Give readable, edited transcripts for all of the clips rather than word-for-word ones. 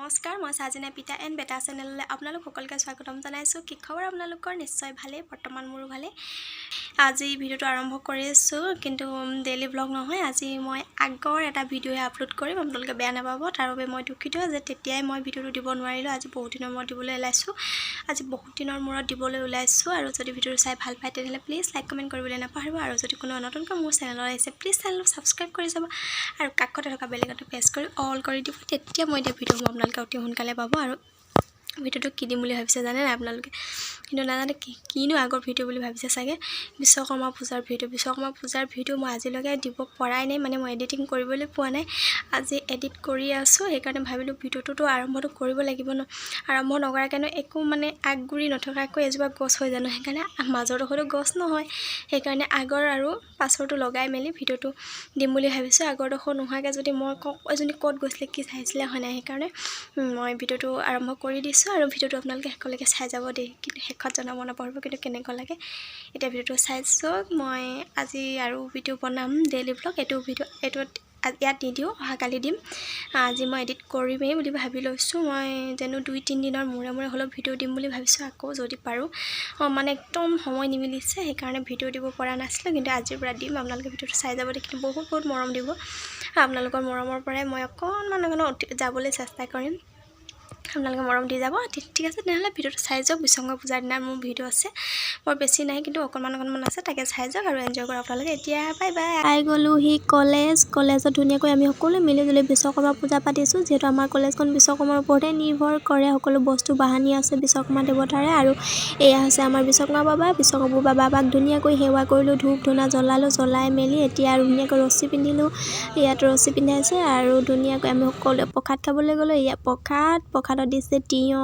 নমস্কাৰ, মই সাজিনা পিতা এণ্ড বেটা চেনেললৈ আপোনালোক সকলোকে স্বাগতম জনাইছোঁ। কি খবৰ আপোনালোকৰ? নিশ্চয় ভালেই, বৰ্তমান মোৰো ভালেই। আজি ভিডিঅ'টো আৰম্ভ কৰিছোঁ, কিন্তু ডেইলি ব্লগ নহয়। আজি মই আগৰ এটা ভিডিঅ'হে আপলোড কৰিম, আপোনালোকে বেয়া নাপাব। তাৰ বাবে মই দুখিত যে তেতিয়াই মই ভিডিঅ'টো দিব নোৱাৰিলোঁ। আজি বহুত দিনৰ মূৰত দিবলৈ ওলাইছোঁ। আৰু যদি ভিডিঅ'টো চাই ভাল পায় তেনেহ'লে প্লিজ লাইক কমেণ্ট কৰিবলৈ নাপাহৰিব। আৰু যদি কোনো নতুনকৈ মোৰ চেনেলত আহিছে প্লিজ চেনেলটো ছাবস্ক্ৰাইব কৰি যাব আৰু কাষতে থকা বেল আইকনটো প্ৰেছ কৰি অল কৰি দিব। তেতিয়া মই দিয়া ভিডিঅ'সমূহ আপোনালোকে অতি সোনকালে পাব। আৰু ভিডিঅ'টো কি দিম বুলি ভাবিছে জানে নাই আপোনালোকে? কিন্তু নাজানে কিনো আগৰ ভিডিঅ' বুলি ভাবিছে চাগে। বিশ্বকৰ্মা পূজাৰ ভিডিঅ' মই আজিলৈকে দিব পৰাই নাই, মানে মই এডিটিং কৰিবলৈ পোৱা নাই। আজি এডিট কৰি আছোঁ, সেইকাৰণে ভাবিলোঁ ভিডিঅ'টোতো আৰম্ভটো কৰিব লাগিব ন। আৰম্ভ নকৰাকৈনো একো মানে আগগুৰি নথকাকৈ এজোপা গছ হৈ জানো, সেইকাৰণে মাজৰডোখৰতো গছ নহয়, সেইকাৰণে আগৰ আৰু পাছৰটো লগাই মেলি ভিডিঅ'টো দিম বুলি ভাবিছোঁ। আগৰডোখৰ নোহোৱাকৈ যদি মই কওঁ এজনী ক'ত গৈছিলে কি চাইছিলে হয় নাই, সেইকাৰণে মই ভিডিঅ'টো আৰম্ভ কৰি দিছোঁ। আৰু ভিডিঅ'টো আপোনালোকে শেষলৈকে চাই যাব দেই, কিন্তু শেষত জনাব নাপাহৰিব কিন্তু কেনেকুৱা লাগে। এতিয়া ভিডিঅ'টো চাই চাওক। মই আজি আৰু ভিডিঅ' বনাম ডেইলি ব্লগ। এইটোত ইয়াত নিদিওঁ, অহাকালি দিম। আজি মই এডিট কৰিমেই বুলি ভাবি লৈছোঁ। মই জানো 2-3 দিনৰ মূৰে হ'লেও ভিডিঅ' দিম বুলি ভাবিছোঁ, আকৌ যদি পাৰোঁ। মানে একদম সময় নিমিলিছে, সেইকাৰণে ভিডিঅ' দিব পৰা নাছিলোঁ, কিন্তু আজিৰ পৰা দিম। আপোনালোকে ভিডিঅ'টো চাই যাব দেই, কিন্তু বহুত মৰম দিব। আপোনালোকৰ মৰমৰ পৰাই মই অকণমান যাবলৈ চেষ্টা কৰিম। আপোনালোকে মৰম দি যাব। ঠিক আছে তেনেহ'লে ভিডিঅ'টো চাই যাওক। বিশ্বকৰ্মা পূজাৰ দিনাৰ মোৰ ভিডিঅ' আছে, বৰ বেছি নাই, কিন্তু অকণমান আছে, তাকে চাই যাওক আৰু এনজয় কৰক আপোনালোকে। এতিয়া বাই বাই। পাই গ'লোহি কলেজত ধুনীয়াকৈ আমি সকলোৱে মিলিজুলি বিশ্বকৰ্মা পূজা পাতিছোঁ। যিহেতু আমাৰ কলেজখন বিশ্বকৰ্মাৰ ওপৰতে নিৰ্ভৰ কৰে, সকলো বস্তু বাহানি আছে বিশ্বকৰ্মা দেৱতাৰে। আৰু এয়া হৈছে আমাৰ বিশ্বকৰ্মা বাবাক ধুনীয়াকৈ সেৱা কৰিলোঁ, ধূপ ধূনা জ্বলাই মেলি এতিয়া আৰু ধুনীয়াকৈ ৰছী পিন্ধিলোঁ। ইয়াত ৰছী পিন্ধাইছে আৰু ধুনীয়াকৈ আমি সকলোৱে প্ৰসাদ খাবলৈ গ'লোঁ। ইয়াত প্ৰসাদত দিছে তিয়ঁহ,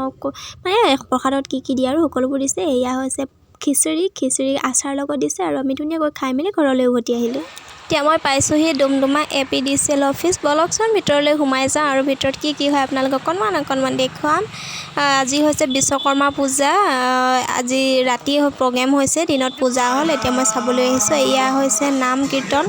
মানে প্ৰসাদত কি দিয়ে আৰু সকলোবোৰ দিছে। এয়া হৈছে খিচিৰি আচাৰ লগত দিছে, আৰু আমি ধুনীয়াকৈ খাই মেলি ঘৰলৈ উভতি আহিলোঁ। এতিয়া মই পাইছোঁহি ডুমডুমা APDCL অফিচ। বলকচোন ভিতৰলৈ সোমাই যাওঁ, আৰু ভিতৰত কি হয় আপোনালোকক অকণমান দেখুৱাম। আজি হৈছে বিশ্বকৰ্মা পূজা। আজি ৰাতি প্ৰগ্ৰেম হৈছে, দিনত পূজা হ'ল। এতিয়া মই চাবলৈ আহিছোঁ। এয়া হৈছে নাম কীৰ্তন।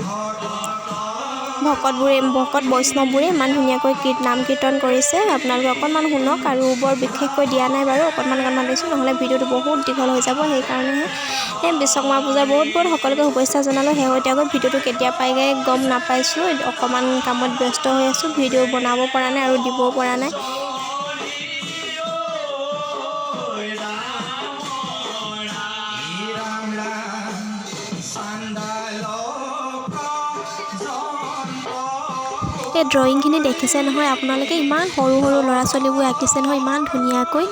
ভকত বৈষ্ণৱবোৰে ইমান ধুনীয়াকৈ নাম কীৰ্তন কৰিছে। আপোনালোকে অকণমান শুনক, আৰু বৰ বিশেষকৈ দিয়া নাই বাৰু, অকণমান দিছোঁ, নহ'লে ভিডিঅ'টো বহুত দীঘল হৈ যাব। সেইকাৰণেহে বিশ্বকৰ্মা পূজাৰ বহুত সকলোকে শুভেচ্ছা জনালোঁ। শেহতীয়াকৈ ভিডিঅ'টো কেতিয়া পাইগৈ গম নাপাইছোঁ, অকণমান কামত ব্যস্ত হৈ আছোঁ, ভিডিঅ' বনাব পৰা নাই আৰু দিবও পৰা নাই। এই ড্ৰয়িংখিনি দেখিছে নহয় আপোনালোকে, ইমান সৰু ল'ৰা ছোৱালীবোৰ আঁকিছে নহয় ইমান ধুনীয়াকৈ,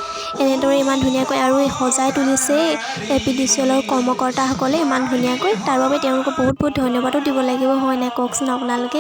এনেদৰে ইমান ধুনীয়াকৈ, আৰু সজাই তুলিছে APDCLৰ কৰ্মকৰ্তাসকলে ইমান ধুনীয়াকৈ। তাৰ বাবে তেওঁলোকক বহুত ধন্যবাদো দিব লাগিব, হয় নাই কওকচোন আপোনালোকে।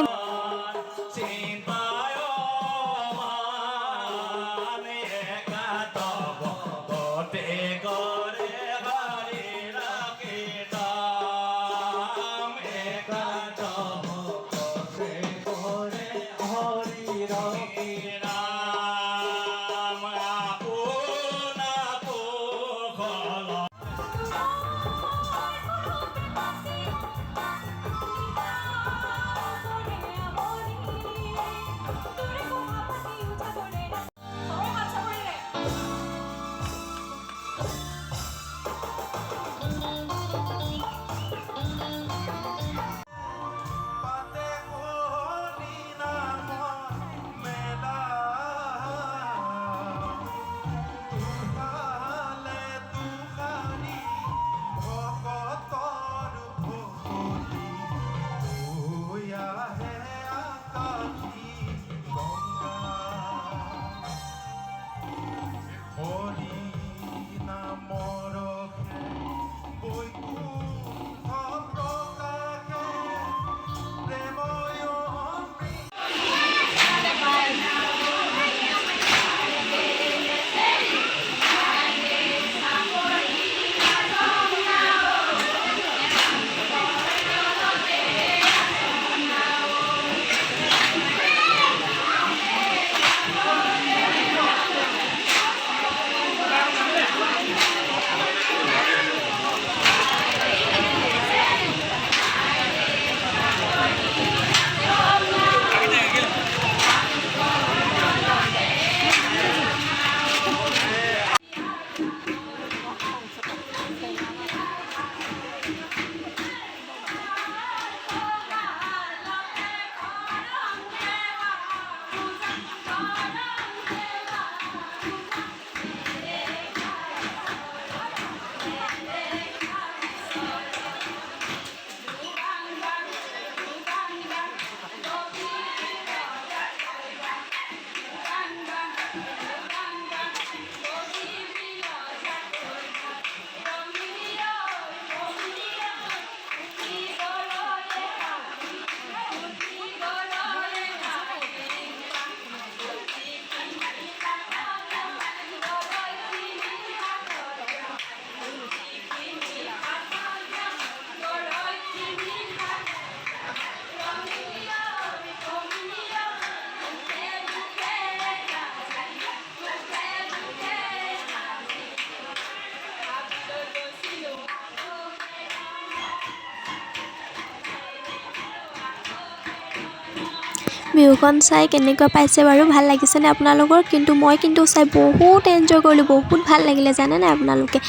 ভিউখন চাই কেনেকুৱা পাইছে বাৰু, ভাল লাগিছেনে আপোনালোকৰ? কিন্তু মই চাই বহুত এনজয় কৰিলোঁ, বহুত ভাল লাগিলে জানেনে আপোনালোকে?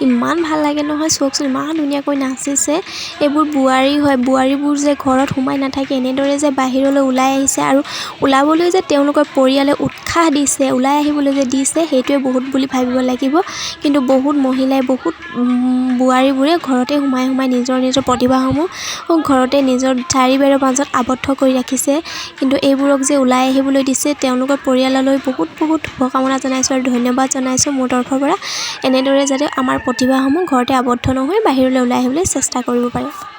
ইমান ভাল লাগে নহয়, চাওকচোন ইমান ধুনীয়াকৈ নাচিছে। এইবোৰ বোৱাৰী হয়, বোৱাৰীবোৰ যে ঘৰত সোমাই নাথাকে, এনেদৰে যে বাহিৰলৈ ওলাই আহিছে আৰু ওলাবলৈ যে তেওঁলোকৰ পৰিয়ালে উৎসাহ দিছে, ওলাই আহিবলৈ যে দিছে, সেইটোৱে বহুত বুলি ভাবিব লাগিব। কিন্তু বহুত মহিলাই, বহুত বোৱাৰীবোৰে ঘৰতে সোমাই নিজৰ প্ৰতিভাসমূহ ঘৰতে নিজৰ চাৰিবেৰৰ মাজত আবদ্ধ কৰি ৰাখিছে। কিন্তু এইবোৰক যে ওলাই আহিবলৈ দিছে, তেওঁলোকৰ পৰিয়াললৈ বহুত শুভকামনা জনাইছোঁ আৰু ধন্যবাদ জনাইছোঁ মোৰ তৰফৰ পৰা। এনেদৰে যাতে আমাৰ প্ৰতিভাসমূহ ঘৰতে আবদ্ধ নহয়, বাহিৰলৈ ওলাই আহিবলৈ চেষ্টা কৰিব পাৰে।